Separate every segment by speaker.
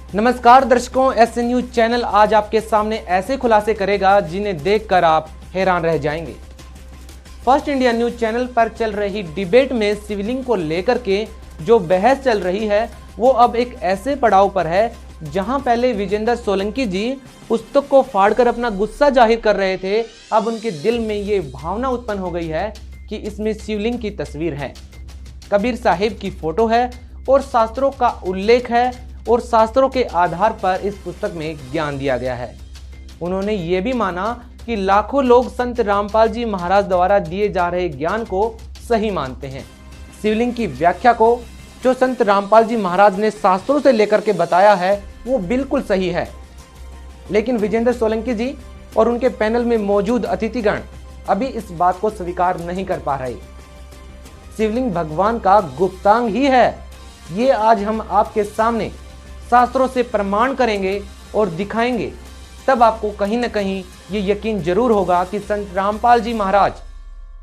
Speaker 1: नमस्कार दर्शकों, SN news channel आज आपके सामने ऐसे खुलासे करेगा जिन्हें देखकर आप हैरान रह जाएंगे। फर्स्ट इंडिया न्यूज चैनल पर चल रही डिबेट में शिवलिंग को लेकर के जो बहस चल रही है वो अब एक ऐसे पड़ाव पर है जहां पहले विजेंद्र सोलंकी जी पुस्तक को फाड़कर अपना गुस्सा जाहिर कर रहे थे, अब उनके दिल में ये भावना उत्पन्न हो गई है कि इसमें शिवलिंग की तस्वीर है, कबीर साहिब की फोटो है और शास्त्रों का उल्लेख है और शास्त्रों के आधार पर इस पुस्तक में ज्ञान दिया गया है। उन्होंने ये भी माना कि लाखों लोग संत रामपाल जी महाराज द्वारा दिए जा रहे ज्ञान को सही मानते हैं। शिवलिंग की व्याख्या को जो संत रामपाल जी महाराज ने शास्त्रों से लेकर के बताया है वो बिल्कुल सही है, लेकिन विजेंद्र सोलंकी जी और उनके पैनल में मौजूद अतिथिगण अभी इस बात को स्वीकार नहीं कर पा रहे। शिवलिंग भगवान का गुप्तांग ही है, ये आज हम आपके सामने शास्त्रों से प्रमाण करेंगे और दिखाएंगे, तब आपको कहीं ना कहीं ये यकीन जरूर होगा कि संत रामपाल जी महाराज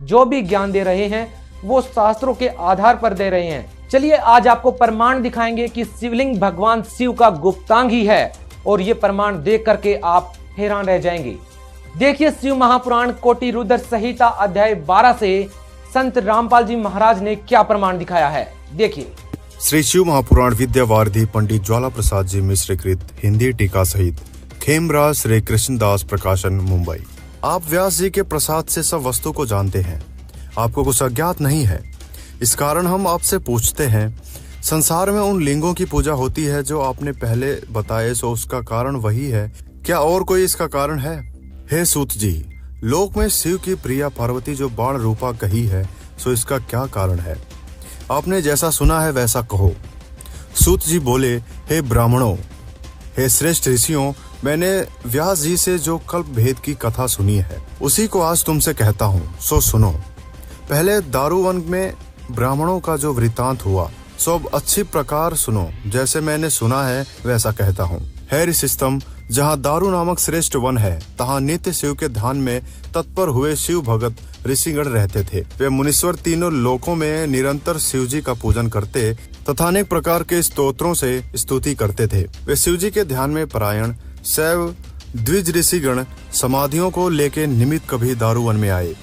Speaker 1: जो भी ज्ञान दे रहे हैं वो शास्त्रों के आधार पर दे रहे हैं। चलिए आज आपको प्रमाण दिखाएंगे कि शिवलिंग भगवान शिव का गुप्तांग ही है और ये प्रमाण देख करके आप हैरान रह जाएंगे। देखिए शिव महापुराण कोटि रुद्र संहिता अध्याय 12 से संत रामपाल जी महाराज ने क्या प्रमाण दिखाया है, देखिए।
Speaker 2: श्री शिव महापुराण विद्यावारिधि पंडित ज्वाला प्रसाद जी मिश्र कृत हिंदी टीका सहित खेमराज श्री कृष्णदास प्रकाशन मुंबई। आप व्यास जी के प्रसाद से सब वस्तु को जानते हैं, आपको कुछ अज्ञात नहीं है। इस कारण हम आपसे पूछते हैं, संसार में उन लिंगों की पूजा होती है जो आपने पहले बताए, सो उसका कारण वही है, क्या और कोई इसका कारण है? हे सूत जी, लोक में शिव की प्रिया पार्वती जो बाण रूपा कही है, सो इसका क्या कारण है? आपने जैसा सुना है वैसा कहो। सूत जी बोले, हे ब्राह्मणों, हे श्रेष्ठ ऋषियों, मैंने व्यास जी से जो कल्प भेद की कथा सुनी है उसी को आज तुमसे कहता हूँ, सो सुनो। पहले दारुवन में ब्राह्मणों का जो वृतांत हुआ सो अब अच्छी प्रकार सुनो, जैसे मैंने सुना है वैसा कहता हूँ। है ऋषिस्तम, जहाँ दारू नामक श्रेष्ठ वन है, तहाँ नित्य शिव के ध्यान में तत्पर हुए शिव भगत ऋषिगण रहते थे। वे मुनीश्वर तीनों लोकों में निरंतर शिव जी का पूजन करते तथा अनेक प्रकार के स्तोत्रों से स्तुति करते थे। वे शिव जी के ध्यान में परायण शैव द्विज ऋषिगण समाधियों को लेके निमित्त कभी दारुवन में आए।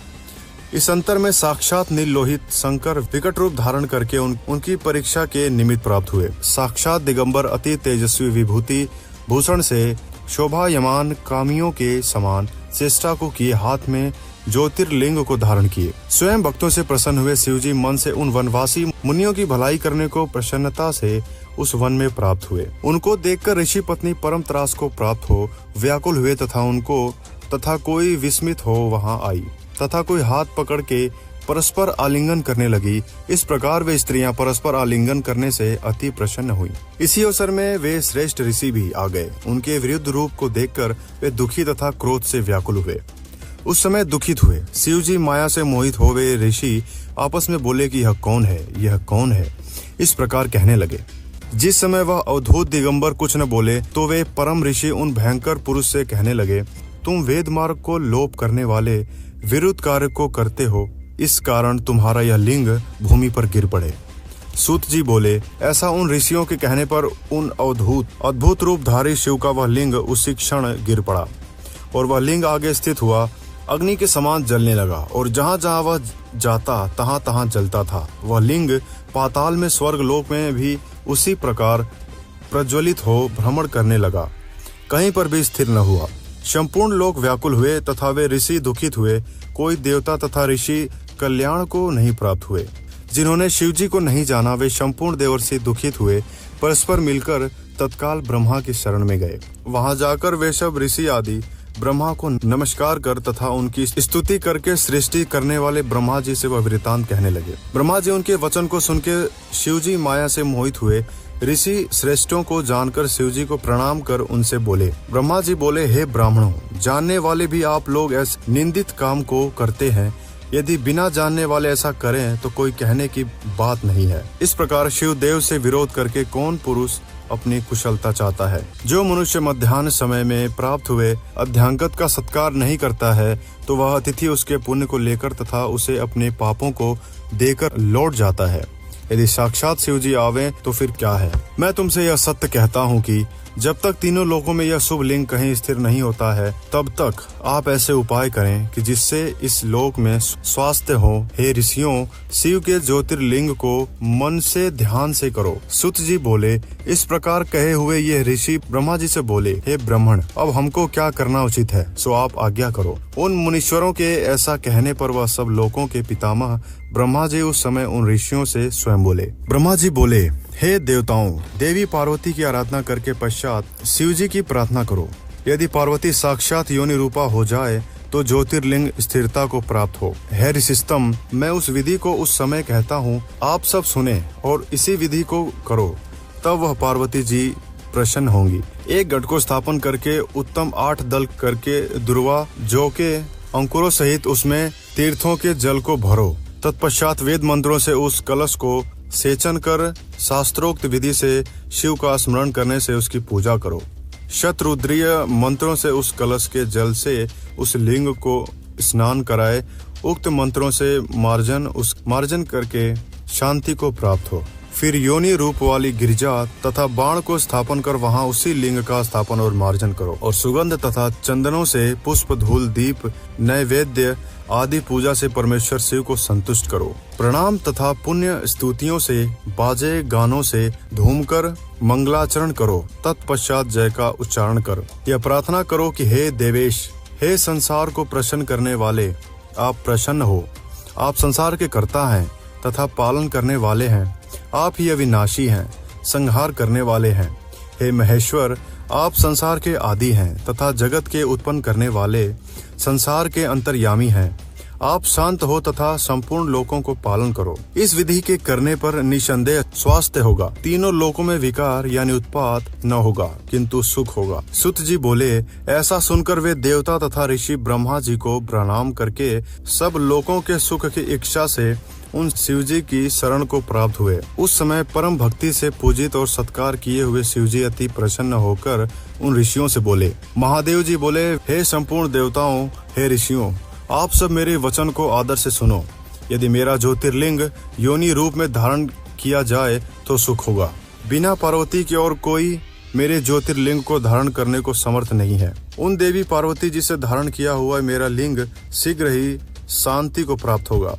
Speaker 2: इस अंतर में साक्षात नीलोहित शंकर विकट रूप धारण करके उनकी परीक्षा के निमित्त प्राप्त हुए। साक्षात दिगंबर अति तेजस्वी विभूति भूषण से शोभायमान कामियों के समान चेष्टा को किए, हाथ में ज्योतिर्लिंग को धारण किए। स्वयं भक्तों से प्रसन्न हुए शिवजी मन से उन वनवासी मुनियों की भलाई करने को प्रसन्नता से उस वन में प्राप्त हुए। उनको देखकर ऋषि पत्नी परम त्रास को प्राप्त हो व्याकुल हुए तथा कोई विस्मित हो वहां आई तथा कोई हाथ पकड़ के परस्पर आलिंगन करने लगी। इस प्रकार वे स्त्रियां परस्पर आलिंगन करने से अति प्रसन्न हुई। इसी अवसर में वे श्रेष्ठ ऋषि भी आ गए। उनके विरुद्ध रूप को देखकर वे दुखी तथा क्रोध से व्याकुल हुए। उस समय दुखित हुए शिव जी माया से मोहित हो वे ऋषि आपस में बोले कि यह कौन है, यह कौन है, इस प्रकार कहने लगे। जिस समय वह अवधूत दिगंबर कुछ न बोले तो वे परम ऋषि उन भयंकर पुरुष से कहने लगे, तुम वेद मार्ग को लोप करने वाले विरुद्ध कार्य को करते हो, इस कारण तुम्हारा यह लिंग भूमि पर गिर पड़े। सूत जी बोले, ऐसा उन ऋषियों के कहने पर उन अद्भुत रूपधारी शिव का वह लिंग उसी क्षण गिर पड़ा और वह लिंग आगे स्थित हुआ, अग्नि के समान जलने लगा और जहाँ जहाँ वह जाता तहाँ तहाँ जलता था। वह लिंग पाताल में स्वर्ग लोक में भी उसी प्रकार प्रज्वलित हो भ्रमण करने लगा, कहीं पर भी स्थिर न हुआ। संपूर्ण लोक व्याकुल हुए तथा वे ऋषि दुखित हुए। कोई देवता तथा ऋषि कल्याण को नहीं प्राप्त हुए। जिन्होंने शिवजी को नहीं जाना वे संपूर्ण देवर्षि दुखित हुए, परस्पर मिलकर तत्काल ब्रह्मा की शरण में गए। वहां जाकर वे सब ऋषि आदि ब्रह्मा को नमस्कार कर तथा उनकी स्तुति करके सृष्टि करने वाले ब्रह्मा जी से वह वृतांत कहने लगे। ब्रह्मा जी उनके वचन को सुनकर शिवजी माया से मोहित हुए। ऋषि श्रेष्ठों को जानकर शिवजी को प्रणाम कर उनसे बोले। ब्रह्मा जी बोले, हे ब्राह्मणों, जानने वाले भी आप लोग ऐसे निंदित काम को करते हैं। यदि बिना जानने वाले ऐसा करें तो कोई कहने की बात नहीं है। इस प्रकार शिव देव से विरोध करके कौन पुरुष अपनी कुशलता चाहता है? जो मनुष्य मध्याह्न समय में प्राप्त हुए अध्यांगत का सत्कार नहीं करता है तो वह अतिथि उसके पुण्य को लेकर तथा उसे अपने पापों को देकर लौट जाता है। यदि साक्षात शिव जी आवे तो फिर क्या है? मैं तुमसे यह सत्य कहता हूँ कि जब तक तीनों लोकों में यह शुभ लिंग कहीं स्थिर नहीं होता है तब तक आप ऐसे उपाय करें कि जिससे इस लोक में स्वास्थ्य हो। हे ऋषियों, शिव के ज्योतिर्लिंग को मन से ध्यान से करो। सुत जी बोले, इस प्रकार कहे हुए ये ऋषि ब्रह्मा जी से बोले, हे ब्राह्मण, अब हमको क्या करना उचित है, सो आप आज्ञा करो। उन मुनीश्वरों के ऐसा कहने पर वह सब लोकों के पितामह ब्रह्मा जी उस समय उन ऋषियों से स्वयं बोले। ब्रह्मा जी बोले, हे देवताओं, देवी पार्वती की आराधना करके पश्चात शिव जी की प्रार्थना करो। यदि पार्वती साक्षात योनि रूपा हो जाए तो ज्योतिर्लिंग स्थिरता को प्राप्त हो। हे ऋषिस्तम, मैं उस विधि को उस समय कहता हूँ, आप सब सुने और इसी विधि को करो, तब वह पार्वती जी प्रसन्न होंगी। एक गढ़ को स्थापन करके उत्तम 8 दल करके दुर्वा जौ के अंकुरों सहित उसमें तीर्थों के जल को भरो। तत्पश्चात वेद मंत्रों से उस कलश को सेचन कर शास्त्रोक्त विधि से शिव का स्मरण करने से उसकी पूजा करो। शतरुद्रीय मंत्रों से उस कलश के जल से उस लिंग को स्नान कराए। उक्त मंत्रों से मार्जन करके शांति को प्राप्त हो। फिर योनि रूप वाली गिरिजा तथा बाण को स्थापन कर वहां उसी लिंग का स्थापन और मार्जन करो और सुगंध तथा चंदनों से पुष्प, धूल, दीप, नैवेद्य आदि पूजा से परमेश्वर शिव को संतुष्ट करो। प्रणाम तथा पुण्य स्तुतियों से, बाजे गानों से धूमकर मंगलाचरण करो। तत्पश्चात जय का उच्चारण करो। यह प्रार्थना करो कि हे देवेश, हे संसार को प्रसन्न करने वाले, आप प्रसन्न हो। आप संसार के कर्ता हैं तथा पालन करने वाले हैं। आप ही अविनाशी हैं, संहार करने वाले हैं। हे महेश्वर, आप संसार के आदि हैं तथा जगत के उत्पन्न करने वाले, संसार के अंतर्यामी हैं। आप शांत हो तथा संपूर्ण लोकों को पालन करो। इस विधि के करने पर निसंदेह स्वास्थ्य होगा। तीनों लोकों में विकार यानी उत्पात न होगा, किंतु सुख होगा। सुत जी बोले, ऐसा सुनकर वे देवता तथा ऋषि ब्रह्मा जी को प्रणाम करके सब लोकों के सुख की इच्छा से उन शिवजी की शरण को प्राप्त हुए। उस समय परम भक्ति से पूजित और सत्कार किए हुए शिवजी अति प्रसन्न होकर उन ऋषियों से बोले। महादेव जी बोले, हे संपूर्ण देवताओं, हे ऋषियों, आप सब मेरे वचन को आदर से सुनो। यदि मेरा ज्योतिर्लिंग योनि रूप में धारण किया जाए तो सुख होगा। बिना पार्वती के और कोई मेरे ज्योतिर्लिंग को धारण करने को समर्थ नहीं है। उन देवी पार्वती जी से धारण किया हुआ मेरा लिंग शीघ्र ही शांति को प्राप्त होगा।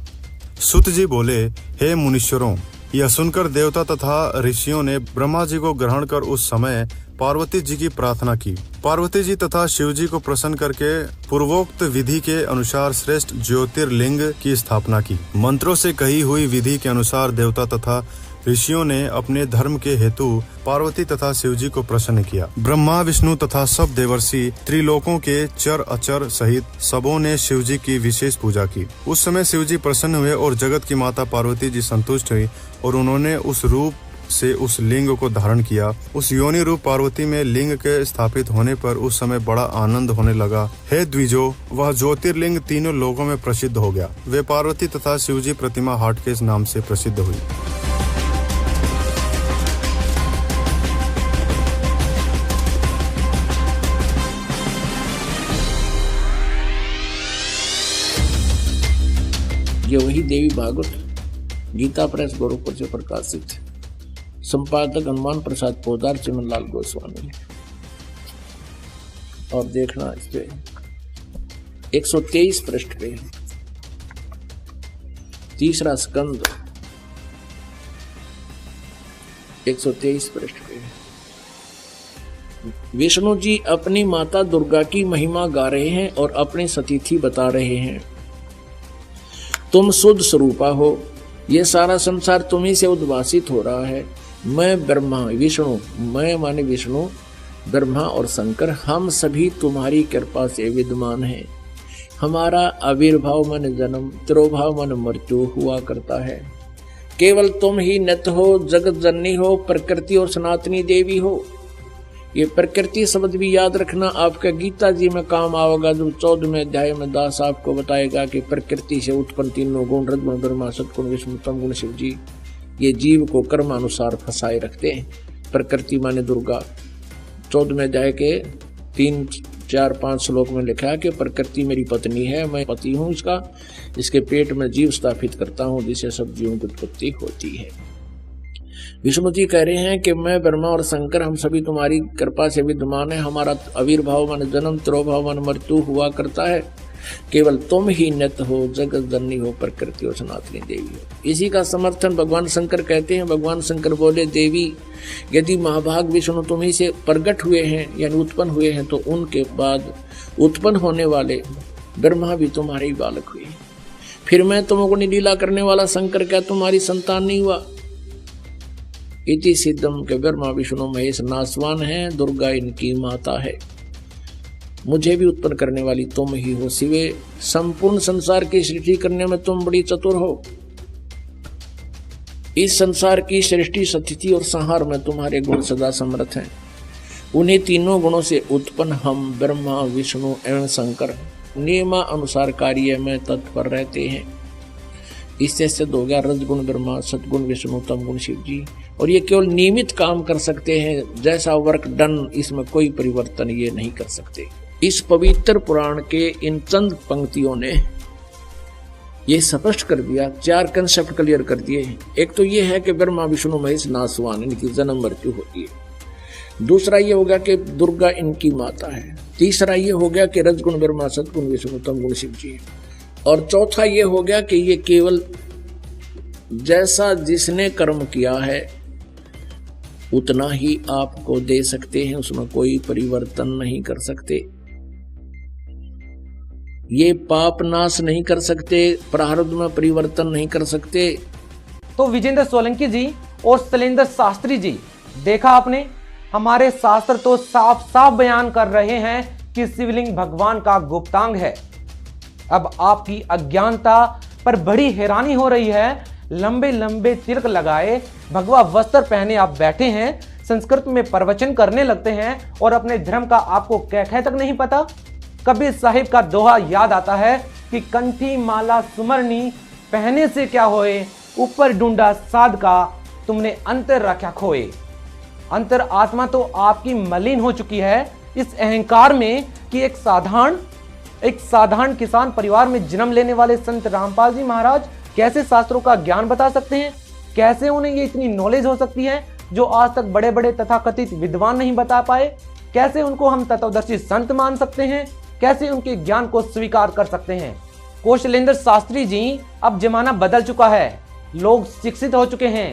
Speaker 2: सुत जी बोले, हे मुनीश्वरों, यह सुनकर देवता तथा ऋषियों ने ब्रह्मा जी को ग्रहण कर उस समय पार्वती जी की प्रार्थना की। पार्वती जी तथा शिव जी को प्रसन्न करके पूर्वोक्त विधि के अनुसार श्रेष्ठ ज्योतिर्लिंग की स्थापना की। मंत्रों से कही हुई विधि के अनुसार देवता तथा ऋषियों ने अपने धर्म के हेतु पार्वती तथा शिवजी को प्रसन्न किया। ब्रह्मा, विष्णु तथा सब देवर्षि, त्रिलोकों के चर अचर सहित सबों ने शिवजी की विशेष पूजा की। उस समय शिवजी प्रसन्न हुए और जगत की माता पार्वती जी संतुष्ट हुई और उन्होंने उस रूप से उस लिंग को धारण किया। उस योनि रूप पार्वती में लिंग के स्थापित होने पर उस समय बड़ा आनंद होने लगा। हे द्विजो, वह ज्योतिर्लिंग तीनों लोगों में प्रसिद्ध हो गया। वे पार्वती तथा शिवजी प्रतिमा हाट के नाम से प्रसिद्ध हुई।
Speaker 3: ये वही देवी भागवत गीता प्रेस गोरखपुर से प्रकाशित है। संपादक हनुमान प्रसाद पोदार, चिमनलाल गोस्वामी। और देखना इस पे 123 पृष्ठ पे, तीसरा स्कंद 123 पृष्ठ पे। विष्णु जी अपनी माता दुर्गा की महिमा गा रहे हैं और अपनी सतीथि बता रहे हैं। तुम शुद्ध स्वरूपा हो, ये सारा संसार तुम्ही से उद्भासित हो रहा है। मैं ब्रह्मा, विष्णु, मैं माने विष्णु, ब्रह्मा और शंकर, हम सभी तुम्हारी कृपा से विद्यमान हैं। हमारा आविर्भाव मन जन्म, तिरोभाव मन मृत्यु हुआ करता है। केवल तुम ही नित्य हो, जगत जननी हो, प्रकृति और सनातनी देवी हो। ये प्रकृति शब्द भी याद रखना, आपका गीता जी में काम आएगा। जब 14वें अध्याय में दास आपको बताएगा कि प्रकृति से उत्पन्न तीनों गुण, रजगुण, ब्रह्मा, सत्गुण, विष्णु, तम गुण, शिव जी, ये जीव को कर्मानुसार फंसाए रखते हैं। प्रकृति माने दुर्गा। 14वें अध्याय के 3, 4, 5 श्लोक में लिखा है कि प्रकृति मेरी पत्नी है, मैं पति हूँ इसका, इसके पेट में जीव स्थापित करता हूँ जिससे सब जीवों की उत्पत्ति होती है। विष्णु जी कह रहे हैं कि मैं ब्रह्मा और शंकर हम सभी तुम्हारी कृपा से विद्यमान है। हमारा आविर्भाव मन जन्म, तिरोभाव मन मृत्यु हुआ करता है। केवल तुम ही नित्य हो, जगत जननी हो, प्रकृति हो, सनातनी देवी हो। इसी का समर्थन भगवान शंकर कहते हैं। भगवान शंकर बोले, देवी यदि महाभाग विष्णु तुम्ही से प्रकट हुए हैं यानी उत्पन्न हुए हैं, तो उनके बाद उत्पन्न होने वाले ब्रह्मा भी तुम्हारे ही बालक हुए। फिर मैं तुमको लीला करने वाला शंकर क्या तुम्हारी संतान नहीं हुआ? इति सिद्धम के ब्रह्मा विष्णु महेश नासवान है, दुर्गा इनकी माता है। मुझे भी उत्पन्न करने वाली तुम ही हो शिवे। संपूर्ण संसार की सृष्टि करने में तुम बड़ी चतुर हो। इस संसार की सृष्टि, स्थिति और संहार में तुम्हारे गुण सदा समर्थ हैं। उन्हीं तीनों गुणों से उत्पन्न हम ब्रह्मा विष्णु एवं शंकर नियमा अनुसार कार्य में तत्पर रहते हैं। इससे सिद्ध हो गया रजगुण ब्रह्मा, सतगुण विष्णु, तमगुण शिव जी। और ये केवल नियमित काम कर सकते हैं, जैसा वर्क डन, इसमें कोई परिवर्तन ये नहीं कर सकते। इस पवित्र पुराण के इन चंद पंक्तियों ने ये स्पष्ट कर दिया, 4 कंसेप्ट क्लियर कर दिए। एक तो ये है कि ब्रह्मा विष्णु महेश नासवान, इनकी जन्म मृत्यु होती है। दूसरा ये हो गया कि दुर्गा इनकी माता है। तीसरा ये हो गया कि रजगुण ब्रह्मा, सतगुण विष्णु, तमगुण शिव जी। और चौथा ये हो गया कि ये केवल जैसा जिसने कर्म किया है उतना ही आपको दे सकते हैं, उसमें कोई परिवर्तन नहीं कर सकते। ये पाप नाश नहीं कर सकते, प्रारब्ध में परिवर्तन नहीं कर सकते।
Speaker 1: तो विजेंद्र सोलंकी जी और शैलेंद्र शास्त्री जी, देखा आपने, हमारे शास्त्र तो साफ साफ बयान कर रहे हैं कि शिवलिंग भगवान का गुप्तांग है। अब आपकी अज्ञानता पर बड़ी हैरानी हो रही है। लंबे लंबे तिलक लगाए, भगवा वस्त्र पहने आप बैठे हैं, संस्कृत में प्रवचन करने लगते हैं और अपने धर्म का आपको कह तक नहीं पता। कबीर साहिब का दोहा याद आता है कि कंठी माला सुमरनी पहने से क्या होए, ऊपर डूंडा साध का तुमने अंतर रखा खोए। अंतर आत्मा तो आपकी मलिन हो चुकी है इस अहंकार में कि एक साधारण किसान परिवार में जन्म लेने वाले संत रामपाल जी महाराज कैसे शास्त्रों का ज्ञान बता सकते हैं। कैसे उन्हें ये इतनी नॉलेज हो सकती है जो आज तक बड़े बड़े तथाकथित विद्वान नहीं बता पाए। कैसे उनको हम तत्वदर्शी संत मान सकते हैं, कैसे उनके ज्ञान को स्वीकार कर सकते हैं। कौशलेंद्र शास्त्री जी, अब जमाना बदल चुका है, लोग शिक्षित हो चुके हैं।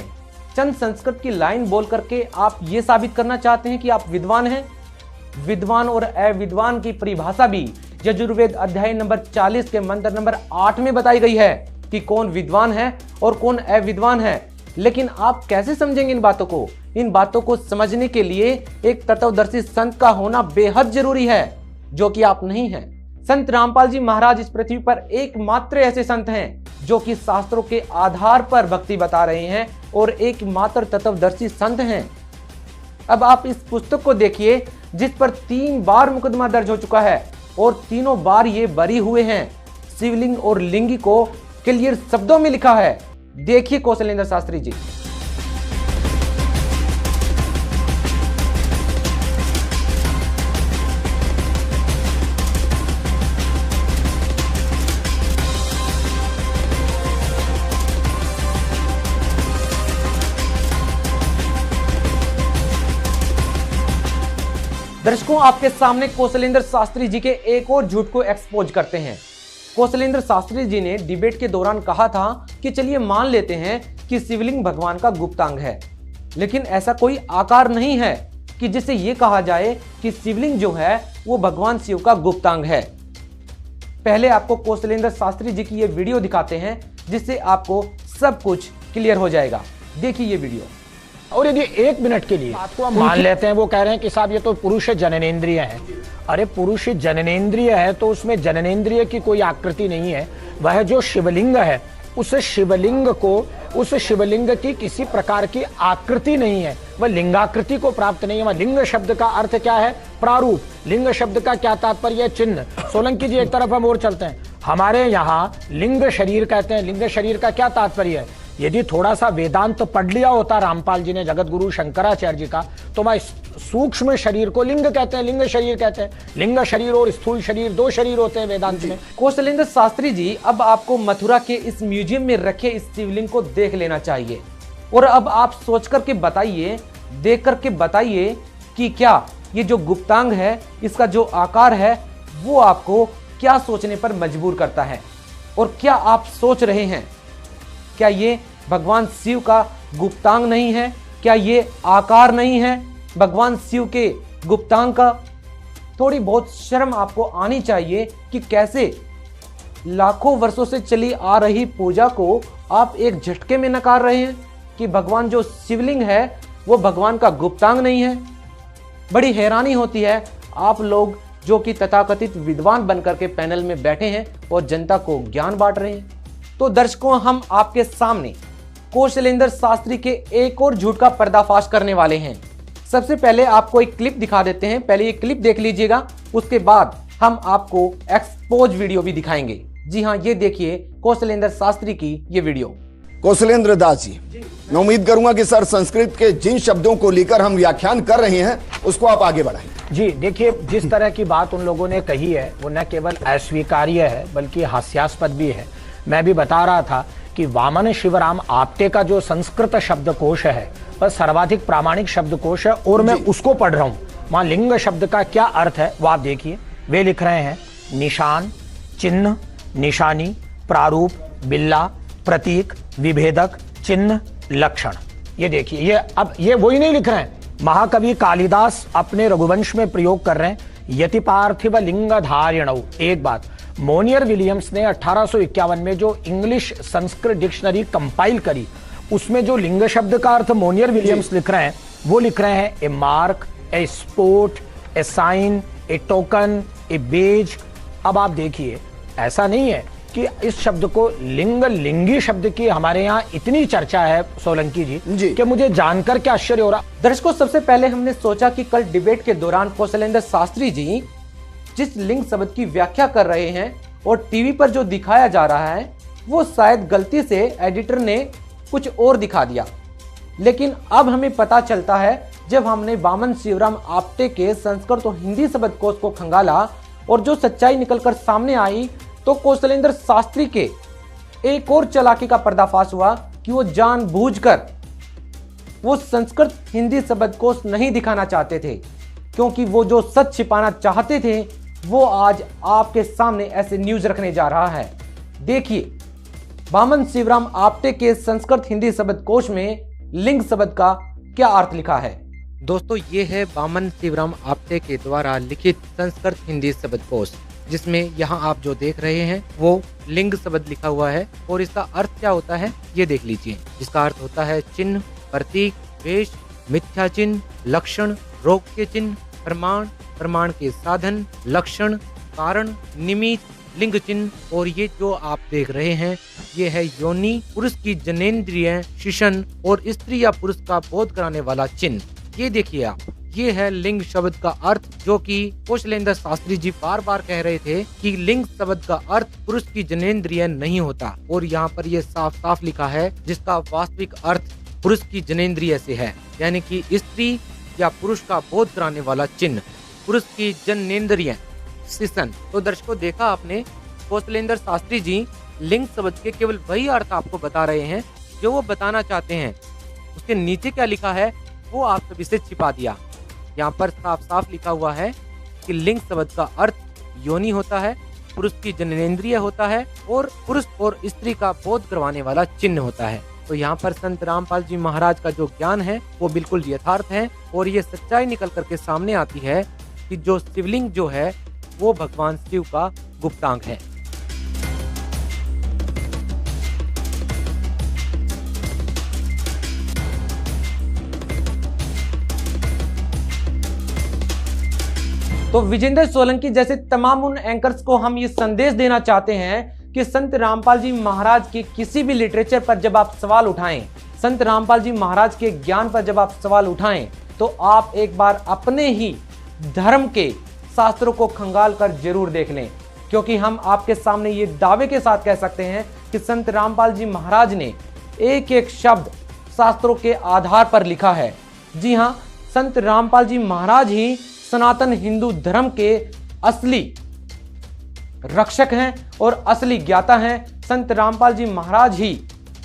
Speaker 1: चंद संस्कृत की लाइन बोल करके आप ये साबित करना चाहते हैं कि आप विद्वान हैं। विद्वान और अविद्वान की परिभाषा भी यजुर्वेद अध्याय नंबर 40 के मंत्र नंबर 8 में बताई गई है कि कौन विद्वान है और कौन अविद्वान है। लेकिन आप कैसे समझेंगे इन बातों को? इन बातों को समझने के लिए एक तत्वदर्शी संत का होना बेहद जरूरी है, जो कि आप नहीं हैं। संत रामपाल जी महाराज इस पृथ्वी पर एकमात्र ऐसे संत हैं जो कि शास्त्रों के आधार पर भक्ति बता रहे हैं और एकमात्र तत्वदर्शी संत हैं। अब आप इस पुस्तक को देखिए जिस पर 3 बार मुकदमा दर्ज हो चुका है और तीनों बार ये बरी हुए हैं। शिवलिंग और लिंगी को क्लियर शब्दों में लिखा है। देखिए कौशलेंद्र शास्त्री जी। दर्शकों, आपके सामने कौशलेंद्र शास्त्री जी के एक और झूठ को एक्सपोज करते हैं। कौशलेंद्र शास्त्री जी ने डिबेट के दौरान कहा था कि चलिए मान लेते हैं कि शिवलिंग भगवान का गुप्तांग है, लेकिन ऐसा कोई आकार नहीं है कि जिसे ये कहा जाए कि शिवलिंग जो है वो भगवान शिव का गुप्तांग है। पहले आपको कौशलेंद्र शास्त्री जी की ये वीडियो दिखाते हैं जिससे आपको सब कुछ क्लियर हो जाएगा। देखिए ये वीडियो।
Speaker 4: और यदि 1 मिनट के लिए बात को हम मान लेते हैं, वो कह रहे हैं कि साहब ये तो पुरुष जननेंद्रिय है। अरे पुरुष जननेंद्रिय है तो उसमें जननेंद्रिय की कोई आकृति नहीं है। वह जो शिवलिंग है उस शिवलिंग की किसी प्रकार की आकृति नहीं है, वह लिंगाकृति को प्राप्त नहीं है। वह लिंग शब्द का अर्थ क्या है? प्रारूप। लिंग शब्द का क्या तात्पर्य है? चिन्ह। सोलंकी जी एक तरफ हम और चलते हैं। हमारे यहाँ लिंग शरीर कहते हैं। लिंग शरीर का क्या तात्पर्य है? यदि थोड़ा सा वेदांत तो पढ़ लिया होता रामपाल जी ने, जगत गुरु शंकराचार्य जी का, तो वह सूक्ष्म शरीर को लिंग कहते हैं, लिंग शरीर कहते हैं। लिंग शरीर और स्थूल शरीर 2 शरीर होते हैं वेदांत में।
Speaker 1: कौशलेंद्र शास्त्री जी, अब आपको मथुरा के इस म्यूजियम में रखे इस शिवलिंग को देख लेना चाहिए। और अब आप सोच करके बताइए, देख करके बताइए कि क्या ये जो गुप्तांग है, इसका जो आकार है, वो आपको क्या सोचने पर मजबूर करता है। और क्या आप सोच रहे हैं, क्या ये भगवान शिव का गुप्तांग नहीं है? क्या ये आकार नहीं है भगवान शिव के गुप्तांग का? थोड़ी बहुत शर्म आपको आनी चाहिए कि कैसे लाखों वर्षों से चली आ रही पूजा को आप एक झटके में नकार रहे हैं कि भगवान जो शिवलिंग है वो भगवान का गुप्तांग नहीं है। बड़ी हैरानी होती है आप लोग जो कि तथाकथित विद्वान बनकर के पैनल में बैठे हैं और जनता को ज्ञान बांट रहे हैं। तो दर्शकों, हम आपके सामने कौशलेंद्र शास्त्री के एक और झूठ का पर्दाफाश करने वाले हैं। सबसे पहले आपको एक क्लिप दिखा देते हैं, पहले ये क्लिप देख लीजिएगा, उसके बाद हम आपको एक्सपोज वीडियो भी दिखाएंगे। जी हाँ, ये देखिए कौशलेंद्र शास्त्री की ये वीडियो।
Speaker 5: कौशलेंद्र दास जी, मैं उम्मीद करूंगा कि सर संस्कृत के जिन शब्दों को लेकर हम व्याख्यान कर रहे हैं उसको आप आगे बढ़ाएं।
Speaker 4: जी देखिए, जिस तरह की बात उन लोगों ने कही है वो न केवल अस्वीकार्य है बल्कि हास्यास्पद भी है। मैं भी बता रहा था कि वामन शिवराम आप्टे का जो संस्कृत शब्दकोश है वह सर्वाधिक प्रामाणिक शब्दकोश है और मैं उसको पढ़ रहा हूँ। वहां लिंग शब्द का क्या अर्थ है वो आप देखिए। वे लिख रहे हैं निशान, चिन्ह, निशानी, प्रारूप, बिल्ला, प्रतीक, विभेदक, चिन्ह, लक्षण। ये देखिए, ये अब ये वही नहीं लिख रहे हैं, महाकवि कालिदास अपने रघुवंश में प्रयोग कर रहे हैं, यति पार्थिव लिंग धारिणौ। एक बात, मोनियर विलियम्स ने 1851 में जो इंग्लिश संस्कृत डिक्शनरी कंपाइल करी उसमें जो लिंग शब्द का अर्थ मोनियर विलियम्स लिख रहे हैं वो लिख रहे हैं ए mark, a sport, A sign, A token, A beige. अब आप देखिए, ऐसा नहीं है कि इस शब्द को लिंगी शब्द की हमारे यहाँ इतनी चर्चा है सोलंकी जी कि मुझे जानकर क्या आश्चर्य हो रहा।
Speaker 1: दर्शकों, सबसे पहले हमने सोचा कि कल डिबेट के दौरान कौशलेंद्र शास्त्री जी जिस लिंग शब्द की व्याख्या कर रहे हैं और टीवी पर जो दिखाया जा रहा है वो शायद गलती से एडिटर ने कुछ और दिखा दिया। लेकिन अब हमें पता चलता है जब हमने वामन शिवराम आप्टे के संस्कृत और हिंदी शब्दकोश को खंगाला और जो सच्चाई निकलकर सामने आई तो कौशलेंद्र शास्त्री के एक और चालाकी का पर्दाफाश हुआ कि वो जानबूझकर वो संस्कृत हिंदी शब्दकोश नहीं दिखाना चाहते थे, क्योंकि वो जो सच छिपाना चाहते थे वो आज आपके सामने ऐसे न्यूज रखने जा रहा है। देखिए, वामन शिवराम आप्टे के संस्कृत हिंदी शब्दकोश में लिंग शब्द का क्या अर्थ लिखा है। दोस्तों, ये है वामन शिवराम आप्टे के द्वारा लिखित संस्कृत हिंदी शब्दकोश, जिसमें यहाँ आप जो देख रहे हैं वो लिंग शब्द लिखा हुआ है। और इसका अर्थ क्या होता है ये देख लीजिए। इसका अर्थ होता है चिन्ह, प्रतीक, वेश, मिथ्या चिन्ह, लक्षण, रोग के चिन्ह, प्रमाण, प्रमाण के साधन, लक्षण, कारण, निमित्त, लिंग चिन्ह। और ये जो आप देख रहे हैं ये है योनि, पुरुष की जनेंद्रिय, शिशन और स्त्री या पुरुष का बोध कराने वाला चिन्ह। ये देखिए आप, ये है लिंग शब्द का अर्थ, जो कि कौशलेंद्र शास्त्री जी बार बार कह रहे थे कि लिंग शब्द का अर्थ पुरुष की जनेंद्रिय नहीं होता। और यहाँ पर ये साफ साफ लिखा है जिसका वास्तविक अर्थ पुरुष की जनेंद्रिय से है, यानी कि स्त्री या पुरुष का बोध कराने वाला चिन्ह, पुरुष की जनेंद्रिय, शिशन। तो दर्शकों, देखा आपने, कौशलेंद्र शास्त्री जी लिंग शब्द के केवल वही अर्थ आपको बता रहे हैं जो वो बताना चाहते हैं। उसके नीचे क्या लिखा है वो आप सभी से छिपा दिया। यहाँ पर साफ साफ लिखा हुआ है कि लिंग शब्द का अर्थ योनि होता है, पुरुष की जनेंद्रिय होता है और पुरुष और स्त्री का बोध करवाने वाला चिन्ह होता है। तो यहाँ पर संत रामपाल जी महाराज का जो ज्ञान है वो बिल्कुल यथार्थ है और ये सच्चाई निकल करके सामने आती है कि जो शिवलिंग जो है वो भगवान शिव का गुप्तांग है। तो विजेंद्र सोलंकी जैसे तमाम उन एंकर्स को हम ये संदेश देना चाहते हैं कि संत रामपाल जी महाराज के किसी भी लिटरेचर पर जब आप सवाल उठाएं, संत रामपाल जी महाराज के ज्ञान पर जब आप सवाल उठाएं, तो आप एक बार अपने ही धर्म के शास्त्रों को खंगाल कर जरूर देख लें, क्योंकि हम आपके सामने ये दावे के साथ कह सकते हैं कि संत रामपाल जी महाराज ने एक एक शब्द शास्त्रों के आधार पर लिखा है। जी हाँ, संत रामपाल जी महाराज ही सनातन हिंदू धर्म के असली रक्षक हैं और असली ज्ञाता हैं। संत रामपाल जी महाराज ही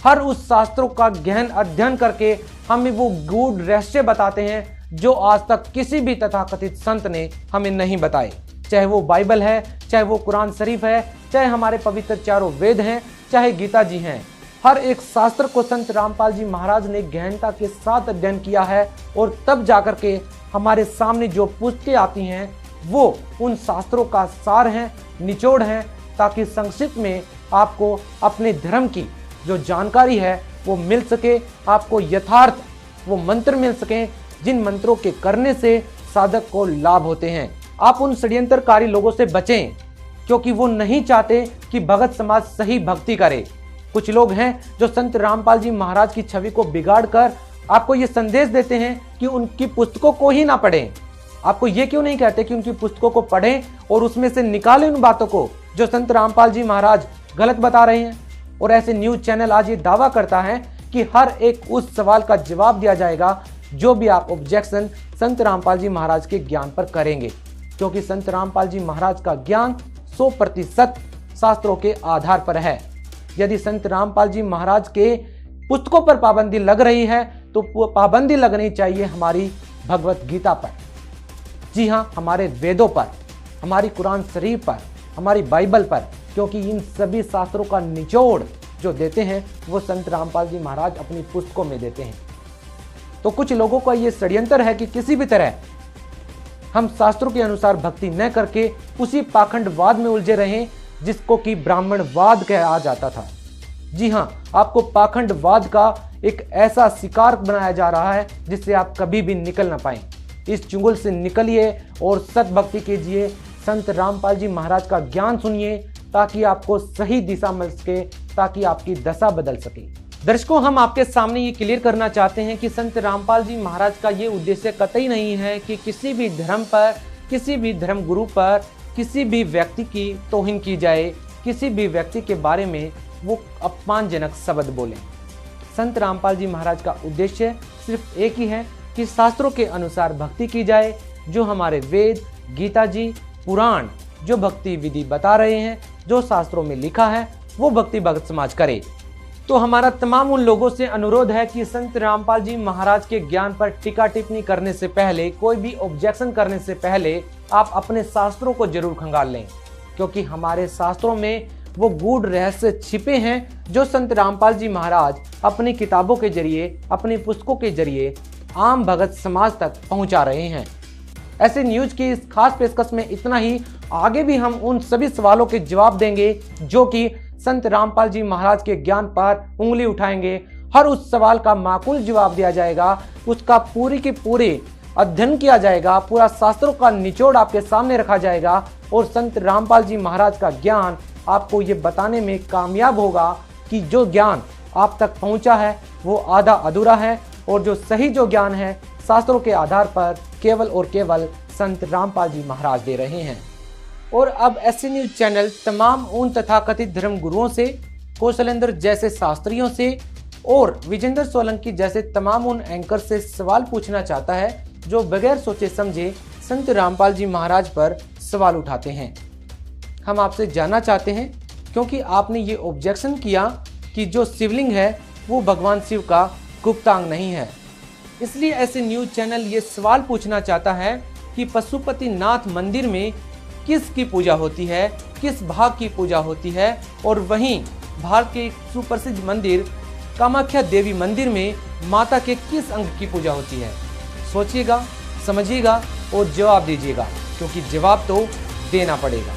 Speaker 1: हर उस शास्त्रों का गहन अध्ययन करके हमें वो गूढ़ रहस्य बताते हैं जो आज तक किसी भी तथाकथित संत ने हमें नहीं बताए। चाहे वो बाइबल है, चाहे वो कुरान शरीफ है, चाहे हमारे पवित्र चारों वेद हैं, चाहे गीता जी हैं, हर एक शास्त्र को संत रामपाल जी महाराज ने गहनता के साथ अध्ययन किया है और तब जाकर के हमारे सामने जो पुस्तकें आती हैं वो उन शास्त्रों का सार हैं, निचोड़ हैं, ताकि संक्षिप्त में आपको अपने धर्म की जो जानकारी है वो मिल सके, आपको यथार्थ वो मंत्र मिल सके जिन मंत्रों के करने से साधक को लाभ होते हैं। आप उन षड्यंत्रकारी लोगों से बचें क्योंकि वो नहीं चाहते कि भगत समाज सही भक्ति करे। कुछ लोग हैं जो संत रामपाल जी महाराज की छवि को बिगाड़ कर आपको ये संदेश देते हैं कि उनकी पुस्तकों को ही ना पढ़ें। आपको ये क्यों नहीं कहते कि उनकी पुस्तकों को पढ़ें और उसमें से निकालें उन बातों को जो संत रामपाल जी महाराज गलत बता रहे हैं। और ऐसे न्यूज चैनल आज ये दावा करता है कि हर एक उस सवाल का जवाब दिया जाएगा जो भी आप ऑब्जेक्शन संत रामपाल जी महाराज के ज्ञान पर करेंगे, क्योंकि संत रामपाल जी महाराज का ज्ञान 100% शास्त्रों के आधार पर है। यदि संत रामपाल जी महाराज के पुस्तकों पर पाबंदी लग रही है तो पाबंदी लगनी चाहिए हमारी भगवत गीता पर, जी हाँ, हमारे वेदों पर, हमारी कुरान शरीफ पर, हमारी बाइबल पर, क्योंकि इन सभी शास्त्रों का निचोड़ जो देते हैं वो संत रामपाल जी महाराज अपनी पुस्तकों में देते हैं। तो कुछ लोगों का ये षड्यंत्र है कि किसी भी तरह हम शास्त्रों के अनुसार भक्ति न करके उसी पाखंडवाद में उलझे रहें जिसको कि ब्राह्मणवाद कहा जाता था। जी हाँ, आपको पाखंडवाद का एक ऐसा शिकार बनाया जा रहा है जिससे आप कभी भी निकल ना पाएं। इस चुंगल से निकलिए और सतभक्ति कीजिए, संत रामपाल जी महाराज का ज्ञान सुनिए ताकि आपको सही दिशा मिल सके, ताकि आपकी दशा बदल सके। दर्शकों, हम आपके सामने ये क्लियर करना चाहते हैं कि संत रामपाल जी महाराज का ये उद्देश्य कतई नहीं है कि किसी भी धर्म पर, किसी भी धर्म गुरु पर, किसी भी व्यक्ति की तौहीन की जाए, किसी भी व्यक्ति के बारे में वो अपमानजनक शब्द बोलें। संत रामपाल जी महाराज का उद्देश्य सिर्फ एक ही है कि शास्त्रों के अनुसार भक्ति की जाए, जो हमारे वेद, गीता जी, पुराण जो भक्ति विधि बता रहे हैं, जो शास्त्रों में लिखा है वो भक्ति भगत समाज करे। तो हमारा तमाम उन लोगों से अनुरोध है कि संत रामपाल जी महाराज के ज्ञान पर टीका टिप्पणी करने से पहले, कोई भी ऑब्जेक्शन करने से पहले आप अपने शास्त्रों को जरूर खंगाल लें, क्योंकि हमारे शास्त्रों में वो गूढ़ रहस्य छिपे हैं जो संत रामपाल जी महाराज अपनी किताबों के जरिए, अपनी पुस्तकों के जरिए आम भगत समाज तक पहुंचा रहे हैं। ऐसे न्यूज की इस खास पेशकश में इतना ही। आगे भी हम उन सभी सवालों के जवाब देंगे जो कि संत रामपाल जी महाराज के ज्ञान पर उंगली उठाएंगे। हर उस सवाल का माकूल जवाब दिया जाएगा, उसका पूरी की पूरी अध्ययन किया जाएगा, पूरा शास्त्रों का निचोड़ आपके सामने रखा जाएगा और संत रामपाल जी महाराज का ज्ञान आपको ये बताने में कामयाब होगा कि जो ज्ञान आप तक पहुंचा है वो आधा अधूरा है और जो सही जो ज्ञान है शास्त्रों के आधार पर केवल और केवल संत रामपाल जी महाराज दे रहे हैं। और अब ऐसे न्यूज चैनल तमाम उन तथाकथित धर्म गुरुओं से, कौशलेंद्र जैसे शास्त्रियों से और विजेंद्र सोलंकी जैसे तमाम उन एंकर से सवाल पूछना चाहता है जो बगैर सोचे समझे संत रामपाल जी महाराज पर सवाल उठाते हैं। हम आपसे जानना चाहते हैं, क्योंकि आपने ये ऑब्जेक्शन किया कि जो शिवलिंग है वो भगवान शिव का गुप्तांग नहीं है, इसलिए ऐसे न्यूज चैनल ये सवाल पूछना चाहता है कि पशुपतिनाथ मंदिर में किसकी पूजा होती है, किस भाग की पूजा होती है, और वहीं भारत के सुप्रसिद्ध मंदिर कामाख्या देवी मंदिर में माता के किस अंग की पूजा होती है। सोचिएगा, समझिएगा और जवाब दीजिएगा, क्योंकि जवाब तो देना पड़ेगा।